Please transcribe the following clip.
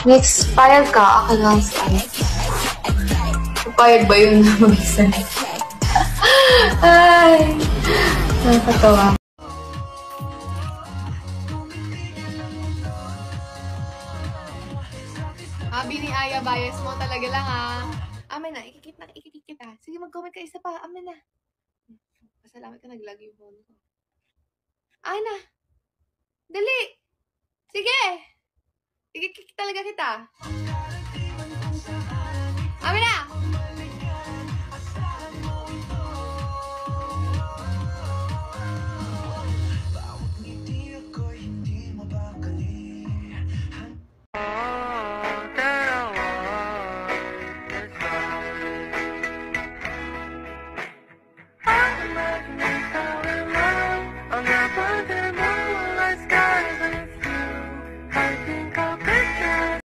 Na-expire ka, akin lang sa'yo. Expired ba yun na mag-isa? Ay, nakakatawa. Abi ni Aya, bias mo talaga lang Amin na, ikikip kita. Sige, mag-comment ka isa pa. Amin na. Pasalamat ka, nag-lag yung phone ko. Ay na. Dali. Sige. Ikikip talaga kita.